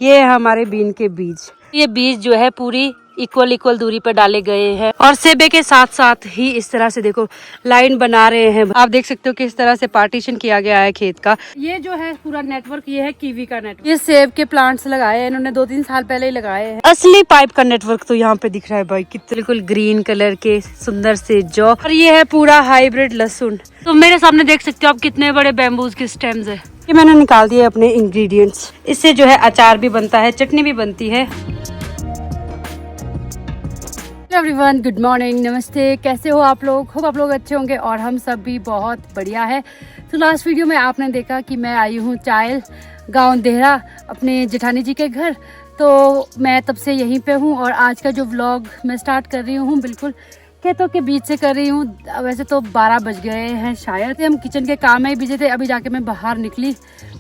ये है हमारे बीन के बीज। ये बीज जो है पूरी इक्वल दूरी पर डाले गए हैं और सेबे के साथ साथ ही इस तरह से देखो लाइन बना रहे हैं। आप देख सकते हो कि इस तरह से पार्टीशन किया गया है खेत का। ये जो है पूरा नेटवर्क ये है कीवी का नेटवर्क। ये सेब के प्लांट्स लगाए हैं इन्होंने 2-3 साल पहले ही लगाए हैं। असली पाइप का नेटवर्क तो यहाँ पे दिख रहा है भाई, कितने बिल्कुल ग्रीन कलर के सुंदर से जौ। और ये है पूरा हाइब्रिड लहसुन। तो मेरे सामने देख सकते हो आप कितने बड़े बैम्बूज के स्टेम्स है। ये मैंने निकाल दिए अपने इंग्रेडिएंट्स। इससे जो है अचार भी बनता है, चटनी भी बनती है। एवरीवन, गुड मॉर्निंग, नमस्ते। कैसे हो आप लोग? होप आप लोग अच्छे होंगे और हम सब भी बहुत बढ़िया है। तो लास्ट वीडियो में आपने देखा कि मैं आई हूँ चायल गांव देहरा अपने जेठानी जी के घर। तो मैं तब से यहीं पे हूँ और आज का जो व्लॉग मैं स्टार्ट कर रही हूँ बिल्कुल खेतों के बीच से कर रही हूँ। वैसे तो 12 बज गए हैं शायद। हम किचन के काम में ही बिजी थे। अभी जाके मैं बाहर निकली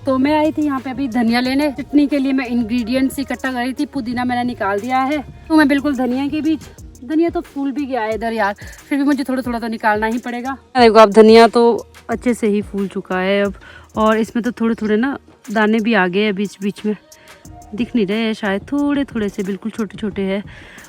तो मैं आई थी यहाँ पे अभी धनिया लेने। चटनी के लिए मैं इंग्रेडिएंट्स इकट्ठा कर रही थी। पुदीना मैंने निकाल दिया है तो मैं बिल्कुल धनिया के बीच। धनिया तो फूल भी गया है इधर यार, फिर भी मुझे थोड़ा थोड़ा तो निकालना ही पड़ेगा। देखो अब धनिया तो अच्छे से ही फूल चुका है अब, और इसमें तो थोड़े थोड़े ना दाने भी आ गए हैं बीच बीच में, दिख नहीं रहे हैं शायद, थोड़े थोड़े से बिल्कुल छोटे छोटे हैं।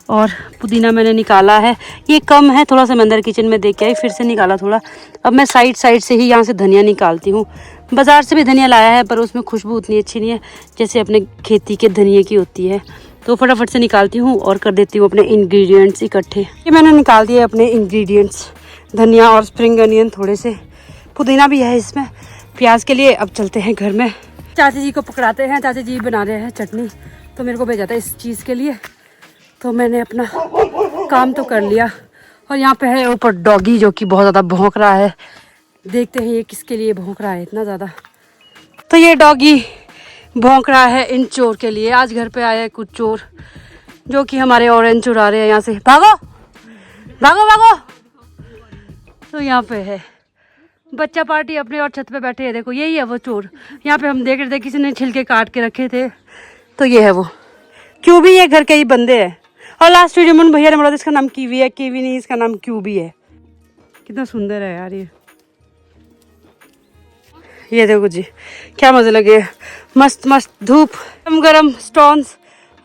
और पुदीना मैंने निकाला है, ये कम है थोड़ा सा, मैं अंदर किचन में देख के आई फिर से निकाला थोड़ा। अब मैं साइड से ही यहाँ से धनिया निकालती हूँ। बाजार से भी धनिया लाया है पर उसमें खुशबू उतनी अच्छी नहीं है जैसे अपने खेती के धनिया की होती है। तो फटाफट से निकालती हूँ और कर देती हूँ अपने इंग्रेडिएंट्स इकट्ठे। ये मैंने निकाल दिए अपने इंग्रेडिएंट्स, धनिया और स्प्रिंग अनियन, थोड़े से पुदीना भी है इसमें प्याज के लिए। अब चलते हैं घर में, चाची जी को पकड़ाते हैं। चाची जी बना रहे हैं चटनी, तो मेरे को भेजा था इस चीज़ के लिए, तो मैंने अपना काम तो कर लिया। और यहाँ पे है ऊपर डॉगी जो कि बहुत ज़्यादा भौंक रहा है। देखते हैं ये किसके लिए भौंक रहा है इतना ज़्यादा। तो ये डॉगी भौंक रहा है इन चोर के लिए। आज घर पे आए हैं कुछ चोर जो कि हमारे ऑरेंज चुरा रहे हैं। यहाँ से भागो भागो भागो। तो यहाँ पे है बच्चा पार्टी अपने और छत पे बैठे हैं। देखो यही है वो चोर। यहाँ पे हम देख रहे थे किसी ने छिलके काट के रखे थे, तो ये है वो। क्यों भी ये घर के ही बंदे हैं। और लास्ट वीडियो में भैया ने बोला था इसका नाम कीवी है, कीवी नहीं इसका नाम क्यूबी है। कितना सुंदर है यार ये देखो जी क्या मजे लगे, मस्त मस्त धूप, गरम गरम स्टोन्स,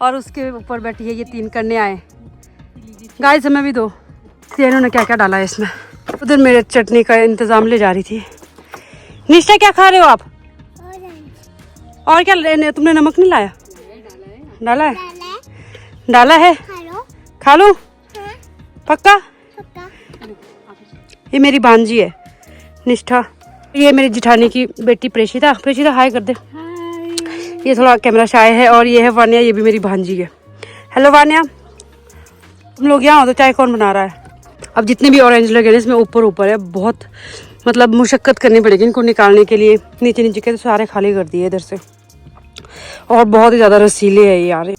और उसके ऊपर बैठी है ये 3 कन्या आए। गाइस हमें भी दो। इन्होंने क्या क्या डाला है इसमें। उधर मेरे चटनी का इंतजाम ले जा रही थी। निष्ठा क्या खा रहे हो आप? और क्या लेने? तुमने नमक नहीं लाया? डाला है खा लो। पक्का? ये मेरी भांजी है निष्ठा। ये मेरी जिठानी की बेटी प्रेषिता। प्रेषिता हाय कर दे। ये थोड़ा कैमरा शाय है। और ये है वान्या, ये भी मेरी भांजी है। हेलो वान्या, तुम लोग यहाँ हो तो चाय कौन बना रहा है? अब जितने भी ऑरेंज लगे हैं इसमें ऊपर है, बहुत मतलब मुशक्कत करनी पड़ेगी इनको निकालने के लिए। नीचे नीचे के तो सारे खाली कर दिए इधर से, और बहुत ही ज़्यादा रसीले है यार।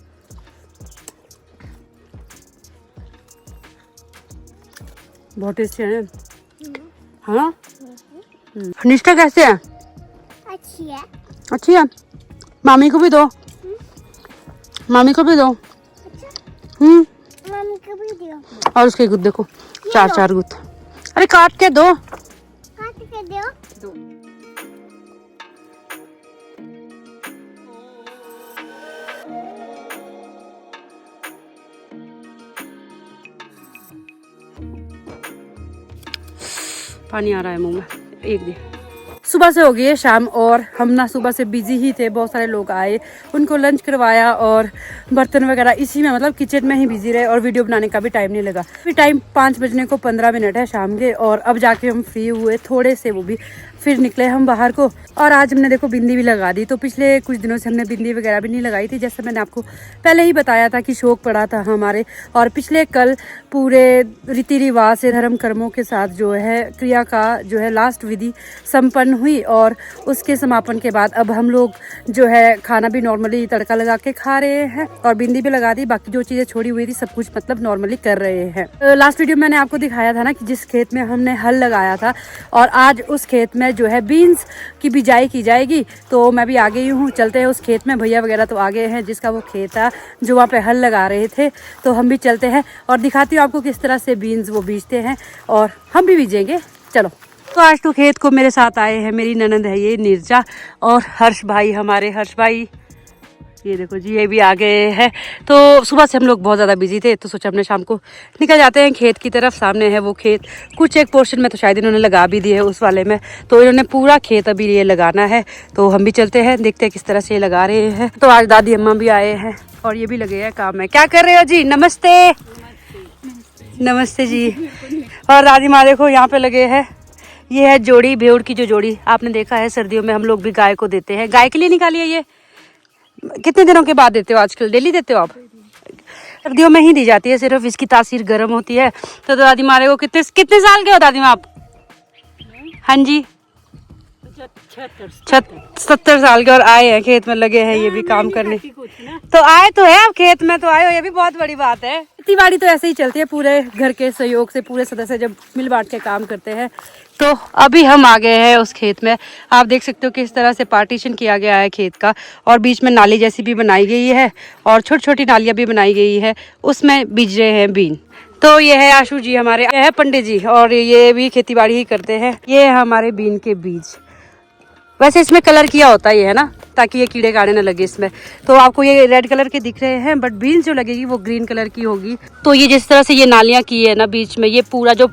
बहुत टेस्टी है हाँ। निष्ठा कैसे है? अच्छी है। मामी को भी दो। मामी को भी दो। मामी को भी दो। और उसके गुद देखो 4 गुद। अरे काट के दो। पानी आ रहा है मुंह में, एक दे। सुबह से हो गई है शाम और हम ना सुबह से बिजी ही थे। बहुत सारे लोग आए, उनको लंच करवाया और बर्तन वगैरह इसी में मतलब किचन में ही बिजी रहे, और वीडियो बनाने का भी टाइम नहीं लगा। फिर टाइम 5 बजने को 15 मिनट है शाम के, और अब जाके हम फ्री हुए थोड़े से, वो भी फिर निकले हम बाहर को। और आज हमने देखो बिंदी भी लगा दी। तो पिछले कुछ दिनों से हमने बिंदी वगैरह भी नहीं लगाई थी, जैसे मैंने आपको पहले ही बताया था कि शौक पड़ा था हमारे। और पिछले कल पूरे रीति रिवाज से धर्म कर्मों के साथ जो है क्रिया का जो है लास्ट विधि संपन्न हुई, और उसके समापन के बाद अब हम लोग जो है खाना भी नॉर्मली तड़का लगा के खा रहे हैं, और बिंदी भी लगा दी। बाकी जो चीज़ें छोड़ी हुई थी सब कुछ मतलब नॉर्मली कर रहे हैं। लास्ट वीडियो मैंने आपको दिखाया था ना कि जिस खेत में हमने हल लगाया था, और आज उस खेत में जो है बीन्स की बिजाई की जाएगी। तो मैं भी आ गई हूँ, चलते हैं उस खेत में। भैया वगैरह तो आ गए हैं, जिसका वो खेत था जो वहाँ पे हल लगा रहे थे। तो हम भी चलते हैं और दिखाती हूँ आपको किस तरह से बीन्स वो बीजते हैं, और हम भी बीजेंगे। चलो। तो आज तो खेत को मेरे साथ आए हैं मेरी ननंद है ये नीरजा, और हर्ष भाई, हमारे हर्ष भाई ये देखो जी, ये भी आ गए हैं। तो सुबह से हम लोग बहुत ज़्यादा बिजी थे, तो सोचा अपने शाम को निकल जाते हैं खेत की तरफ। सामने है वो खेत, कुछ एक पोर्शन में तो शायद इन्होंने लगा भी दिए है, उस वाले में तो इन्होंने पूरा खेत अभी ये लगाना है। तो हम भी चलते हैं, देखते हैं किस तरह से ये लगा रहे हैं। तो आज दादी अम्मा भी आए हैं और ये भी लगे हैं काम में। क्या कर रहे हो जी? नमस्ते। नमस्ते जी। और दादी माँ देखो यहाँ पे लगे हैं, ये है जोड़ी, भेड़ की जो जोड़ी आपने देखा है सर्दियों में हम लोग भी गाय को देते हैं। गाय के लिए निकाली है ये। कितने दिनों के बाद देते हो आजकल? डेली देते हो आप? सर्दियों में ही दी जाती है, सिर्फ इसकी तासीर गर्म होती है। तो दादी माँ को कितने कितने साल के हो दादी माँ आप? हाँ जी 70 साल के। और आए हैं खेत में, लगे हैं ये भी काम करने। तो आए तो है आप खेत में, तो आए हो, ये भी बहुत बड़ी बात है। खेती बाड़ी तो ऐसे ही चलती है, पूरे घर के सहयोग से पूरे सदस्य जब मिल बांट के काम करते हैं। तो अभी हम आ गए हैं उस खेत में। आप देख सकते हो किस तरह से पार्टीशन किया गया है खेत का, और बीच में नाली जैसी भी बनाई गई है और छोटी छोटी नालियां भी बनाई गई है, उसमें बीज रहे हैं बीन। तो ये है आशु जी हमारे, ये है पंडित जी, और ये भी खेती बाड़ी ही करते हैं। ये है हमारे बीन के बीज। वैसे इसमें कलर किया होता ही है ना, ताकि ये कीड़े काड़े ना लगे इसमें। तो आपको ये रेड कलर के दिख रहे हैं, बट बीन्स जो लगेगी वो ग्रीन कलर की होगी। तो ये जिस तरह से ये नालियां की है ना बीच में, ये पूरा जो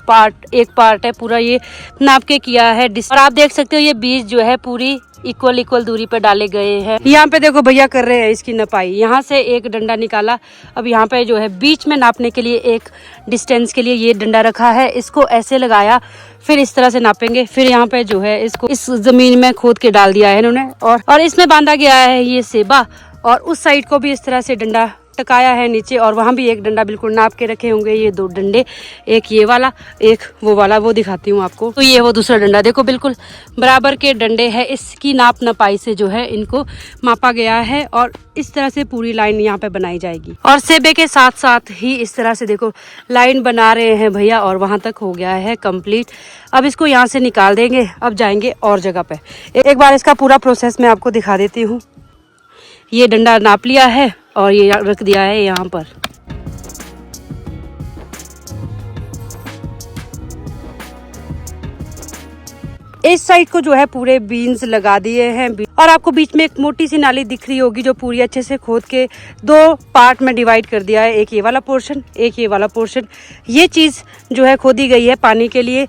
एक पार्ट है पूरा ये नाप के किया है। और आप देख सकते हो ये बीज जो है पूरी इक्वल दूरी पर डाले गए हैं। यहाँ पे देखो भैया कर रहे हैं इसकी नपाई। यहाँ से एक डंडा निकाला, अब यहाँ पे जो है बीच में नापने के लिए एक डिस्टेंस के लिए ये डंडा रखा है, इसको ऐसे लगाया, फिर इस तरह से नापेंगे। फिर यहाँ पे जो है इसको इस जमीन में खोद के डाल दिया है इन्होंने, और इसमें बांधा गया है ये सेबा। और उस साइड को भी इस तरह से डंडा टकाया है नीचे, और वहाँ भी एक डंडा बिल्कुल नाप के रखे होंगे। ये 2 डंडे, एक ये वाला एक वो वाला, वो दिखाती हूँ आपको। तो ये वो दूसरा डंडा देखो, बिल्कुल बराबर के डंडे हैं। इसकी नाप नपाई से जो है इनको मापा गया है, और इस तरह से पूरी लाइन यहाँ पे बनाई जाएगी। और सेबे के साथ साथ ही इस तरह से देखो लाइन बना रहे हैं भैया, और वहाँ तक हो गया है कंप्लीट। अब इसको यहाँ से निकाल देंगे, अब जाएंगे और जगह पे। एक बार इसका पूरा प्रोसेस मैं आपको दिखा देती हूँ। ये डंडा नाप लिया है और ये रख दिया है यहाँ पर। इस साइड को जो है पूरे बीन्स लगा दिए हैं, और आपको बीच में एक मोटी सी नाली दिख रही होगी जो पूरी अच्छे से खोद के 2 पार्ट में डिवाइड कर दिया है। एक ये वाला पोर्शन, एक ये वाला पोर्शन। ये चीज़ जो है खोदी गई है पानी के लिए।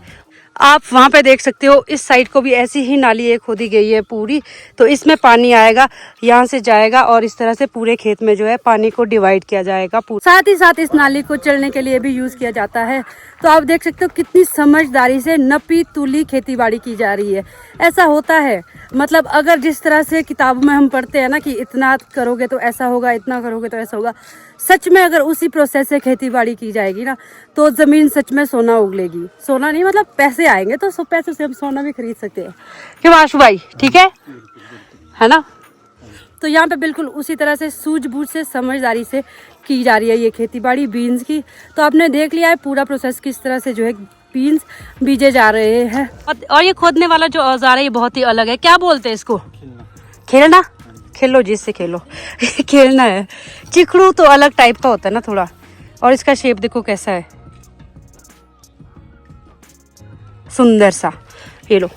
आप वहाँ पे देख सकते हो इस साइड को भी ऐसी ही नाली एक खोदी गई है पूरी, तो इसमें पानी आएगा, यहाँ से जाएगा, और इस तरह से पूरे खेत में जो है पानी को डिवाइड किया जाएगा। साथ ही साथ इस नाली को चलने के लिए भी यूज किया जाता है। तो आप देख सकते हो कितनी समझदारी से नपी तुली खेती बाड़ी की जा रही है। ऐसा होता है, मतलब अगर जिस तरह से किताबों में हम पढ़ते हैं ना कि इतना करोगे तो ऐसा होगा, इतना करोगे तो ऐसा होगा, सच में अगर उसी प्रोसेस से खेती बाड़ी की जाएगी ना, तो जमीन सच में सोना उगलेगी। सोना नहीं मतलब पैसे आएंगे, तो पैसों से हम सोना भी खरीद सकते हैं। क्यों आशु भाई, ठीक है ना? तो यहाँ पे बिल्कुल उसी तरह से सूझबूझ से समझदारी से की जा रही है ये खेती बाड़ी बीन्स की। तो आपने देख लिया है पूरा प्रोसेस किस तरह से जो है बीन्स बीजे जा रहे हैं। और ये खोदने वाला जो औजार है ये बहुत ही अलग है। क्या बोलते हैं इसको? खेलना। खेलो जिससे खेलो खेलना है। चिकड़ू तो अलग टाइप का होता है ना थोड़ा, और इसका शेप देखो कैसा है, सुंदर सा। ये लो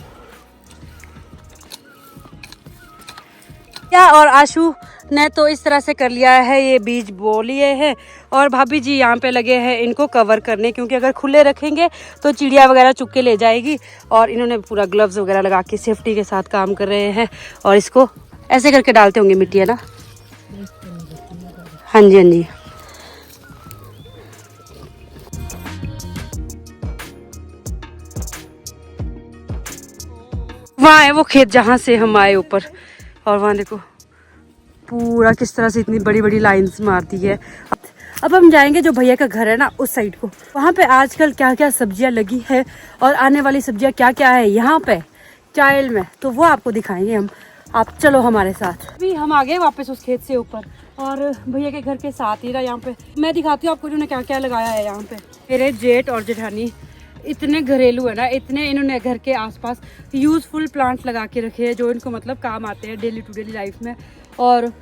क्या, और आशु ने तो इस तरह से कर लिया है, ये बीज बो लिए हैं, और भाभी जी यहाँ पे लगे हैं इनको कवर करने, क्योंकि अगर खुले रखेंगे तो चिड़िया वगैरह चुग के ले जाएगी। और इन्होंने पूरा ग्लव्स वगैरह लगा के सेफ्टी के साथ काम कर रहे हैं, और इसको ऐसे करके डालते होंगे मिट्टी, है ना? हाँ जी, हाँ जी। वहाँ है वो खेत जहाँ से हम आए ऊपर, और वहाँ देखो पूरा किस तरह से इतनी बड़ी बड़ी लाइंस मारती है। अब हम जाएंगे जो भैया का घर है ना उस साइड को, वहाँ पे आजकल क्या क्या सब्जियाँ लगी है और आने वाली सब्जियाँ क्या क्या है यहाँ पे चाइल में, तो वो आपको दिखाएंगे हम। आप चलो हमारे साथ। अभी हम आ गए वापस उस खेत से ऊपर, और भैया के घर के साथ ही ना यहाँ पे मैं दिखाती हूँ आपको इन्होंने क्या क्या लगाया है यहाँ पे। मेरे जेठ और जेठानी इतने घरेलू है ना, इतने इन्होंने घर के आसपास यूजफुल प्लांट्स लगा के रखे हैं जो इनको मतलब काम आते हैं डेली टू डेली लाइफ में। और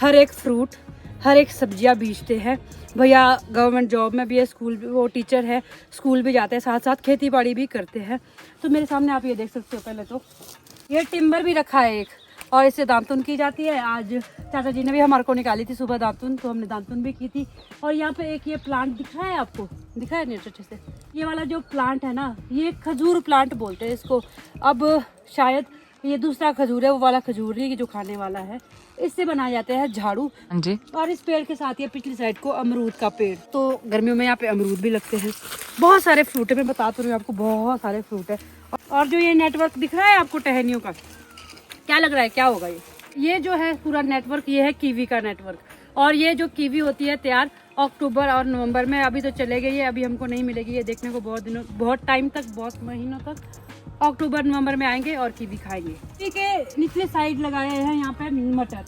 हर एक फ्रूट, हर एक सब्जियां बेचते हैं। भैया गवर्नमेंट जॉब में भी है, स्कूल भी, वो टीचर है, स्कूल भी जाते हैं, साथ साथ खेती बाड़ी भी करते हैं। तो मेरे सामने आप ये देख सकते हो, पहले तो ये टिम्बर भी रखा है एक, और इससे दांतुन की जाती है। आज चाचा जी ने भी हमारे को निकाली थी सुबह दांतुन, तो हमने दांतुन भी की थी। और यहाँ पे एक ये प्लांट दिख रहा है आपको, दिखा है नहीं अच्छे से? ये वाला जो प्लांट है ना, ये खजूर प्लांट बोलते हैं इसको। अब शायद ये दूसरा खजूर है, वो वाला खजूर नहीं जो खाने वाला है। इससे बनाए जाते हैं झाड़ू जी। और इस पेड़ के साथ ये पिछली साइड को अमरूद का पेड़, तो गर्मियों में यहाँ पे अमरूद भी लगते हैं। बहुत सारे फ्रूट है, मैं बता तो रही हूँ आपको, बहुत सारे फ्रूट है। और जो ये नेटवर्क दिख रहा है आपको टहनियों का, क्या लग रहा है क्या होगा ये जो है पूरा नेटवर्क, ये है कीवी का नेटवर्क। और ये जो कीवी होती है तैयार अक्टूबर और नवंबर में, अभी तो चले गई है, अभी हमको नहीं मिलेगी ये देखने को, बहुत टाइम तक, बहुत महीनों तक। अक्टूबर नवंबर में आएंगे और कीवी खाएंगे। ठीक है, निचले साइड लगाए हैं यहाँ पे मटर,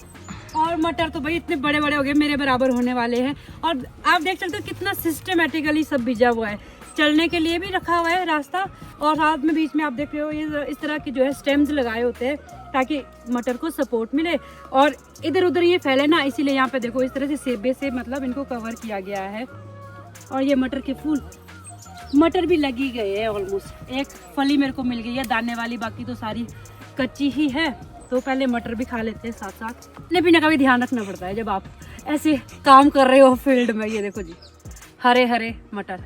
और मटर तो भाई इतने बड़े बड़े हो गए, मेरे बराबर होने वाले हैं। और आप देख सकते हो कितना सिस्टमेटिकली सब भिजा हुआ है, चलने के लिए भी रखा हुआ है रास्ता। और साथ में बीच में आप देख रहे हो ये इस तरह के जो है स्टेम्स लगाए होते हैं ताकि मटर को सपोर्ट मिले और इधर उधर ये फैले ना, इसीलिए यहाँ पे देखो इस तरह से सेबे से मतलब इनको कवर किया गया है। और ये मटर के फूल, मटर भी लगी गए हैं ऑलमोस्ट। एक फली मेरे को मिल गई है दाने वाली, बाकी तो सारी कच्ची ही है। तो पहले मटर भी खा लेते हैं साथ साथ। खाने पीने का भी ध्यान रखना पड़ता है जब आप ऐसे काम कर रहे हो फील्ड में। ये देखो जी, हरे हरे मटर।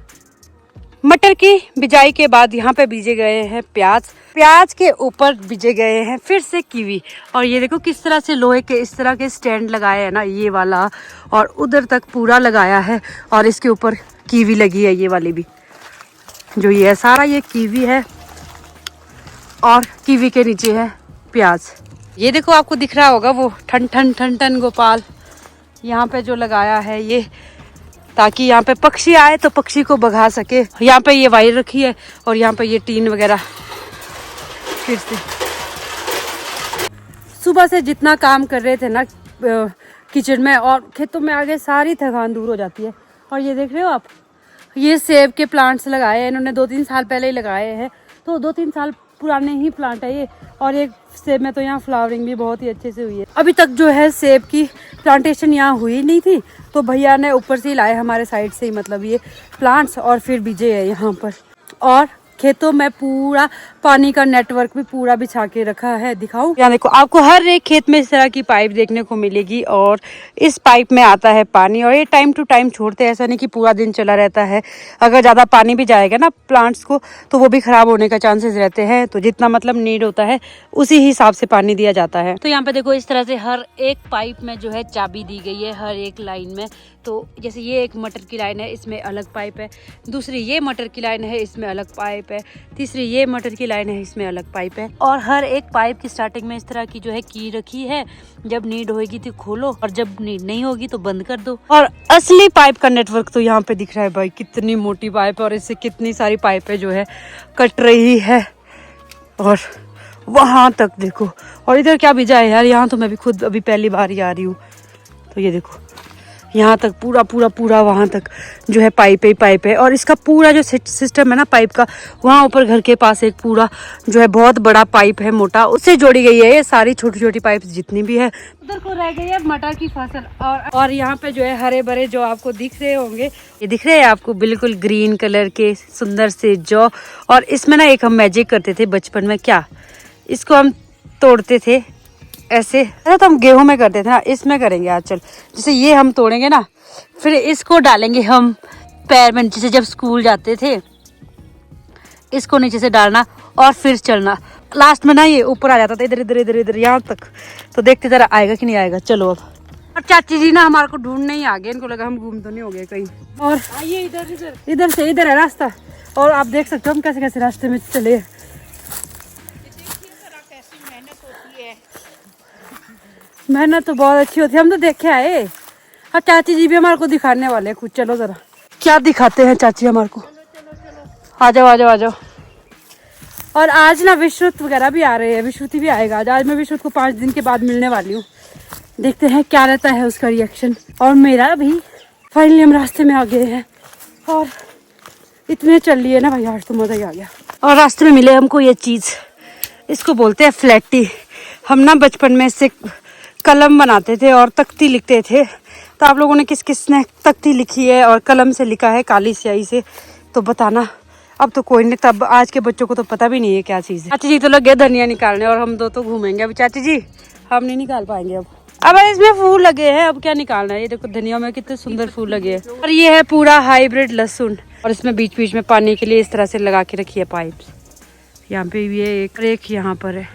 मटर की बिजाई के बाद यहाँ पे बीजे गए हैं प्याज, प्याज के ऊपर बीजे गए हैं फिर से कीवी। और ये देखो किस तरह से लोहे के इस तरह के स्टैंड लगाए हैं ना, ये वाला और उधर तक पूरा लगाया है। और इसके ऊपर कीवी लगी है, ये वाली भी जो ये है सारा ये कीवी है। और कीवी के नीचे है प्याज। ये देखो आपको दिख रहा होगा वो ठन ठन ठन ठन गोपाल यहाँ पे जो लगाया है, ये ताकि यहाँ पे पक्षी आए तो पक्षी को भगा सके। यहाँ पे ये वायर रखी है और यहाँ पे ये टीन वगैरह। फिर से सुबह से जितना काम कर रहे थे ना किचन में और खेतों में, आगे सारी थकान दूर हो जाती है। और ये देख रहे हो आप, ये सेब के प्लांट्स लगाए हैं इन्होंने, 2-3 साल पहले ही लगाए हैं, तो 2-3 साल पुराने ही प्लांट है ये। और एक सेब में तो यहाँ फ्लावरिंग भी बहुत ही अच्छे से हुई है। अभी तक जो है सेब की प्लांटेशन यहाँ हुई नहीं थी, तो भैया ने ऊपर से ही लाए हमारे साइड से ही, मतलब ये प्लांट्स, और फिर बीजे है यहाँ पर। और खेतों में पूरा पानी का नेटवर्क भी पूरा बिछा के रखा है। दिखाऊं? यहाँ देखो आपको हर एक खेत में इस तरह की पाइप देखने को मिलेगी और इस पाइप में आता है पानी और ये टाइम टू टाइम छोड़ते हैं, ऐसा नहीं कि पूरा दिन चला रहता है। अगर ज़्यादा पानी भी जाएगा ना प्लांट्स को तो वो भी खराब होने का चांसेस रहते हैं, तो जितना मतलब नीड होता है उसी हिसाब से पानी दिया जाता है। तो यहाँ पे देखो इस तरह से हर एक पाइप में जो है चाबी दी गई है हर एक लाइन में। तो जैसे ये एक मटर की लाइन है, इसमें अलग पाइप है, दूसरी ये मटर की लाइन है, इसमें अलग पाइप है, तीसरी ये मटर की लाइन है, इसमें अलग पाइप है। और हर एक पाइप की स्टार्टिंग में इस तरह की जो है की रखी है, जब नीड होगी तो खोलो और जब नीड नहीं होगी तो बंद कर दो। और असली पाइप का नेटवर्क तो यहाँ पे दिख रहा है भाई, कितनी मोटी पाइप है और इससे कितनी सारी पाइपें जो है कट रही है। और वहां तक देखो, और इधर क्या भिजा है यार, यहाँ तो मैं भी खुद अभी पहली बार ही आ रही हूँ। तो ये देखो यहाँ तक पूरा पूरा पूरा वहाँ तक जो है पाइप ही पाइप है। और इसका पूरा जो सिस्टम है ना पाइप का, वहाँ ऊपर घर के पास एक पूरा जो है बहुत बड़ा पाइप है मोटा, उससे जोड़ी गई है ये सारी छोटी छोटी पाइप जितनी भी है। उधर को रह गई है मटर की फसल। और यहाँ पे जो है हरे भरे जो आपको दिख रहे होंगे, ये दिख रहे हैं आपको बिल्कुल ग्रीन कलर के सुंदर से जौ। और इसमें ना एक हम मैजिक करते थे बचपन में, क्या इसको हम तोड़ते थे ऐसे, तो हम गेहूं में करते थे ना, इसमें करेंगे आज। चल जैसे ये हम तोड़ेंगे ना, फिर इसको डालेंगे हम पैर में, जैसे जब स्कूल जाते थे इसको नीचे से डालना और फिर चलना। लास्ट में ना ये ऊपर आ जाता था, इधर इधर इधर इधर यहाँ तक। तो देखते जरा आएगा कि नहीं आएगा। चलो अब। और चाची जी ना हमारे को ढूंढने ही आ गए, इनको लगा हम घूम तो नहीं हो गए कहीं। और आइए इधर इधर इधर से इधर है रास्ता, और आप देख सकते हो हम कैसे कैसे रास्ते में चले। मेहनत तो बहुत अच्छी होती है, हम तो देखे आए। और चाची जी भी हमारे को दिखाने वाले हैं कुछ। चलो जरा क्या दिखाते हैं चाची हमारे को। आ जाओ आ जाओ आ जाओ। और आज ना विश्रुत वगैरह भी आ रहे हैं, विश्रुति भी आएगा आज मैं विश्रुत को 5 दिन के बाद मिलने वाली हूँ। देखते हैं क्या रहता है उसका रिएक्शन। और मेरा भी फाइनली हम रास्ते में आ गए हैं और इतने चल लिए ना भाई, आज तो मजा ही आ गया। और रास्ते में मिले हमको ये चीज़, इसको बोलते हैं फ्लैटी। हम ना बचपन में इससे कलम बनाते थे और तख्ती लिखते थे। तो आप लोगों ने किस किस ने तख्ती लिखी है और कलम से लिखा है काली स्याही से, तो बताना। अब तो कोई नहीं, तब आज के बच्चों को तो पता भी नहीं है क्या चीज़ है। चाची जी तो लगे धनिया निकालने और हम दो तो घूमेंगे अभी। चाची जी हम नहीं निकाल पाएंगे अब इसमें फूल लगे हैं, अब क्या निकालना है। ये देखो धनिया में कितने सुंदर फूल लगे हैं। और ये है पूरा हाइब्रिड लहसुन, और इसमें बीच बीच में पानी के लिए इस तरह से लगा के रखी है पाइप्स। यहाँ पे ये एक यहाँ पर है।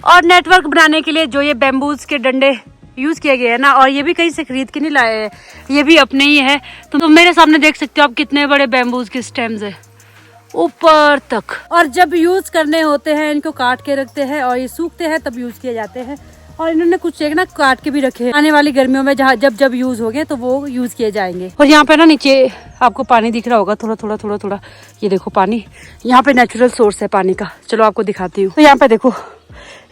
और नेटवर्क बनाने के लिए जो ये बैम्बूज के डंडे यूज किए गए हैं ना, और ये भी कहीं से खरीद के नहीं लाए हैं, ये भी अपने ही है। तो मेरे सामने देख सकते हो आप कितने बड़े बैम्बूज के स्टेम्स है ऊपर तक। और जब यूज करने होते हैं इनको काट के रखते हैं, और ये सूखते हैं तब यूज किए जाते हैं। और इन्होंने कुछ एक ना काट के भी रखे हैं, आने वाली गर्मियों में जहाँ जब यूज हो गए तो वो यूज किए जाएंगे। और यहाँ पे ना नीचे आपको पानी दिख रहा होगा, थोड़ा थोड़ा थोड़ा थोड़ा, ये देखो पानी। यहाँ पे नेचुरल सोर्स है पानी का, चलो आपको दिखाती हूँ। तो यहाँ पे देखो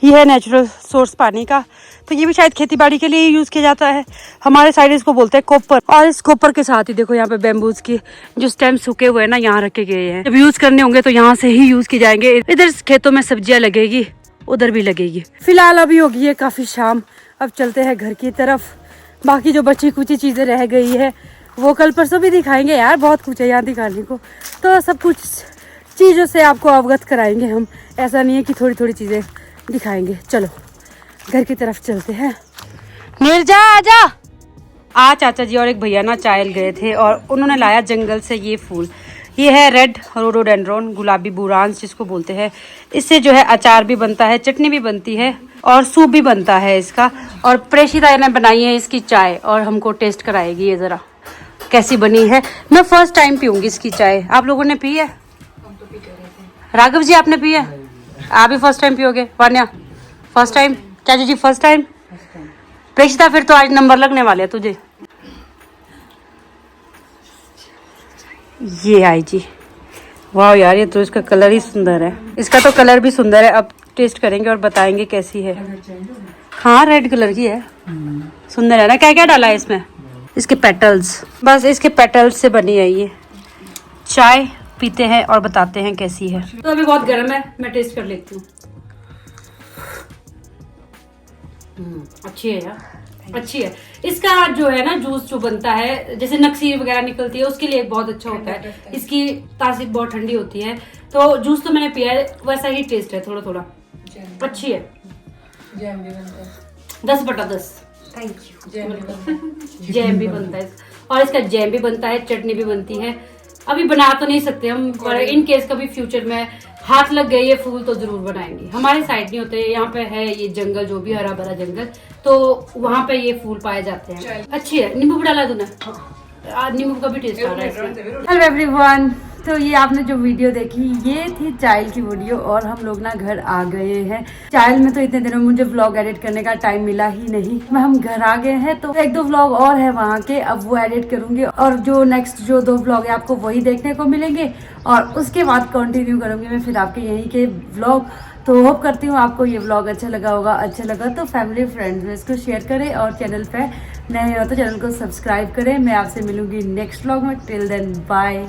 ये है नेचुरल सोर्स पानी का। तो ये भी शायद खेती बाड़ी के लिए यूज किया जाता है। हमारे साइड इसको बोलते हैं कोपर। और इस कोपर के साथ ही देखो यहाँ पे बैम्बूज की जो स्टेम सूखे हुए हैं ना, यहाँ रखे गए हैं। जब यूज करने होंगे तो यहाँ से ही यूज की जाएंगे। इधर खेतों में सब्जियां लगेगी, उधर भी लगेगी। फिलहाल अभी होगी है काफी शाम, अब चलते हैं घर की तरफ। बाकी जो बची कुछ चीजें रह गई है वो कल परसों भी दिखाएंगे यार, बहुत कुछ है यहाँ दिखाने को। तो सब कुछ चीजों से आपको अवगत कराएंगे हम, ऐसा नहीं है कि थोड़ी थोड़ी चीजें दिखाएंगे। चलो घर की तरफ चलते हैं। मिर्जा आजा। आज चाचा जी और एक भैया ना चायल गए थे और उन्होंने लाया जंगल से ये फूल। ये है रेड रोडोडेंड्रोन, गुलाबी बुरांस जिसको बोलते हैं। इससे जो है अचार भी बनता है, चटनी भी बनती है और सूप भी बनता है इसका। और प्रेषिता ने बनाई है इसकी चाय और हमको टेस्ट कराएगी ये जरा कैसी बनी है। मैं फर्स्ट टाइम पीऊंगी इसकी चाय। आप लोगों ने पी है? राघव जी आपने पी है? आप भी फर्स्ट टाइम पियोगे? Vanya first time? चाचू जी फर्स्ट टाइम? प्रेषिता फिर तो आज नंबर लगने वाले हैं तुझे। ये आई जी, वाह यार, ये तो इसका कलर ही सुंदर है। इसका तो कलर भी सुंदर है। अब टेस्ट करेंगे और बताएंगे कैसी है। हाँ रेड कलर की है, सुंदर है ना। क्या क्या डाला है इसमें? इसके पेटल्स, बस इसके पेटल्स से बनी है ये चाय। पीते हैं और बताते हैं कैसी है। तो अभी बहुत गर्म है, मैं टेस्ट कर लेती हूँ। अच्छी है यार, अच्छी है। इसका जो है ना जूस जो बनता है, जैसे नक्सीर वगैरह निकलती है उसके लिए बहुत अच्छा होता है। इसकी तासीर बहुत ठंडी होती है। तो जूस तो मैंने पिया है, वैसा ही टेस्ट है थोड़ा थोड़ा। अच्छी है। 10/10। Thank you. जैम भी बनता है और इसका जैम भी बनता है, चटनी भी बनती है। अभी बना तो नहीं सकते हम, पर इन केस कभी फ्यूचर में हाथ लग गए ये फूल तो जरूर बनाएंगे। हमारे साइड नहीं होते, यहाँ पे है ये जंगल, जो भी हरा भरा जंगल, तो वहाँ पे ये फूल पाए जाते हैं। अच्छी है। नींबू भी डाला तूने? नींबू का भी टेस्ट आ रहा है इसमें। हेलो एवरीवन, तो ये आपने जो वीडियो देखी ये थी चाइल्ड की वीडियो, और हम लोग ना घर आ गए हैं। चाइल्ड में तो इतने दिनों में मुझे व्लॉग एडिट करने का टाइम मिला ही नहीं। हम घर आ गए हैं, तो 1-2 व्लॉग और है वहाँ के, अब वो एडिट करूंगी। और जो नेक्स्ट जो 2 व्लॉग है आपको वही देखने को मिलेंगे, और उसके बाद कंटिन्यू करूंगी मैं फिर आपके यहीं के व्लॉग। तो होप करती हूँ आपको ये व्लॉग अच्छा लगा होगा। अच्छा लगा तो फैमिली फ्रेंड्स में इसको शेयर करें, और चैनल पे नए हो तो चैनल को सब्सक्राइब करें। मैं आपसे मिलूंगी नेक्स्ट व्लॉग में। Till then bye.